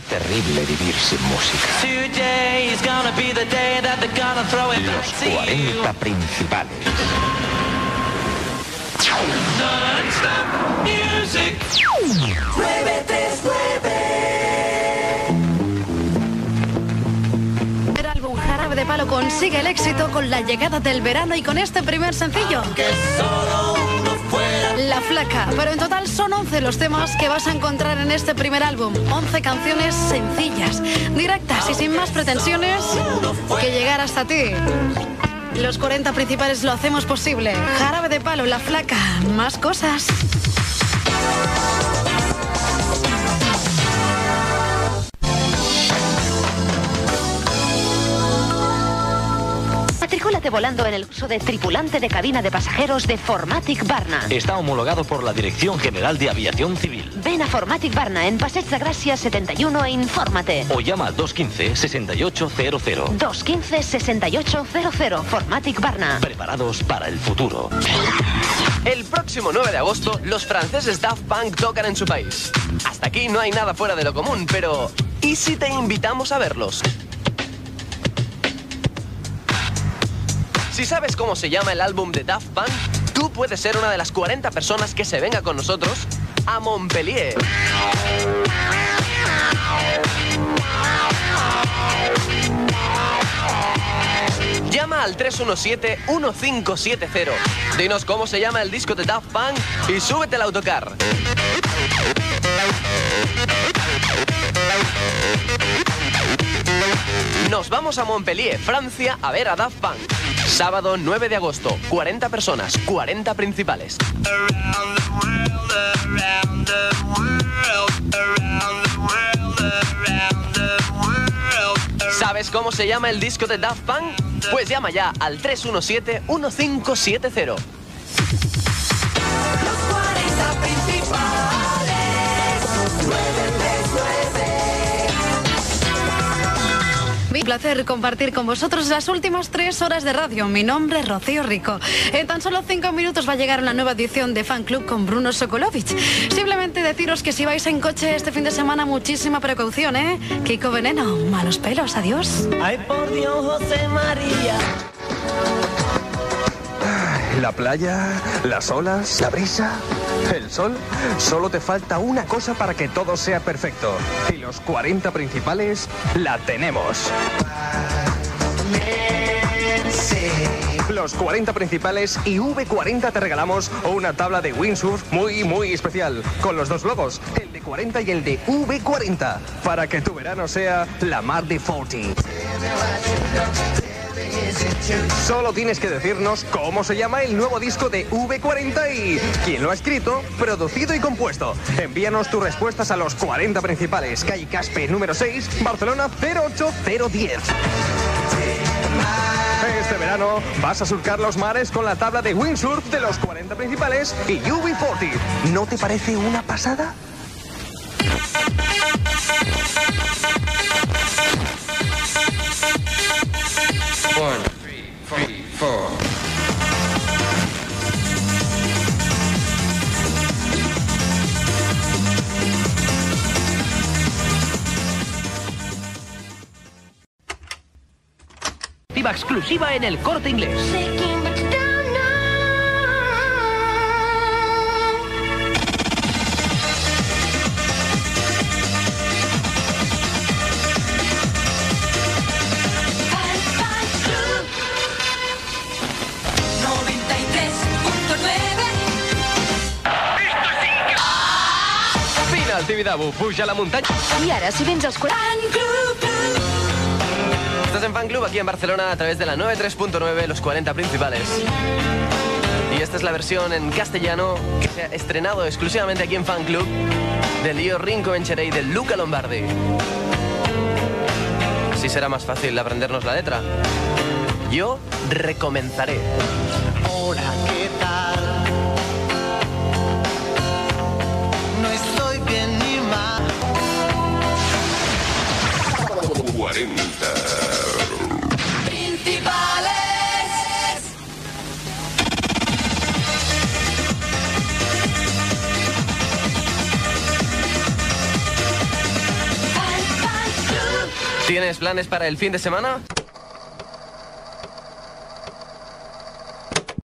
Terrible vivir sin música. Los 40 principales. El álbum Jarabe de Palo consigue el éxito con la llegada del verano y con este primer sencillo, La Flaca. Pero en total son 11 los temas que vas a encontrar en este primer álbum. 11 canciones sencillas, directas y sin más pretensiones que llegar hasta ti. Los 40 principales lo hacemos posible. Jarabe de Palo, La Flaca, más cosas. Matricúlate volando en el curso de tripulante de cabina de pasajeros de Formatic Barna. Está homologado por la Dirección General de Aviación Civil. Ven a Formatic Barna en Passeig de Gràcia 71 e infórmate. O llama al 215-6800. 215-6800. Formatic Barna. Preparados para el futuro. El próximo 9 de agosto, los franceses Daft Punk tocan en su país. Hasta aquí no hay nada fuera de lo común, pero ¿y si te invitamos a verlos? Si sabes cómo se llama el álbum de Daft Punk, tú puedes ser una de las 40 personas que se venga con nosotros a Montpellier. Llama al 317-1570. Dinos cómo se llama el disco de Daft Punk y súbete al autocar. Nos vamos a Montpellier, Francia, a ver a Daft Punk. Sábado 9 de agosto, 40 personas, 40 principales. ¿Sabes cómo se llama el disco de Daft Punk? Pues llama ya al 317-1570. Un placer compartir con vosotros las últimas 3 horas de radio. Mi nombre es Rocío Rico. En tan solo 5 minutos va a llegar una nueva edición de Fan Club con Bruno Sokolovic. Simplemente deciros que si vais en coche este fin de semana, muchísima precaución, ¿eh? Kiko Veneno, malos pelos, adiós. Ay, por Dios, José María. La playa, las olas, la brisa, el sol. Solo te falta una cosa para que todo sea perfecto. Y los 40 principales la tenemos. Los 40 principales y V40 te regalamos una tabla de windsurf muy especial. Con los dos logos, el de 40 y el de V40. Para que tu verano sea la mar de 40. Solo tienes que decirnos cómo se llama el nuevo disco de V40 y quién lo ha escrito, producido y compuesto. Envíanos tus respuestas a los 40 principales, calle Caspe número 6, Barcelona 08010. Este verano vas a surcar los mares con la tabla de windsurf de los 40 principales y V40. ¿No te parece una pasada? One, three, four. Exclusiva en El Corte Inglés. Final Tibidabo, puja a la muntanya. I ara, si vens als 40... Estás en Fan Club aquí en Barcelona a través de la 93.9, los 40 principales. Y esta es la versión en castellano que se ha estrenado exclusivamente aquí en Fan Club de Lio Rincovencheré y de Luca Lombardi. Así será más fácil aprendernos la letra. Yo recomenzaré. Hola, ¿qué tal? No estoy bien ni mal. 40 Principales. ¿Tienes planes para el fin de semana?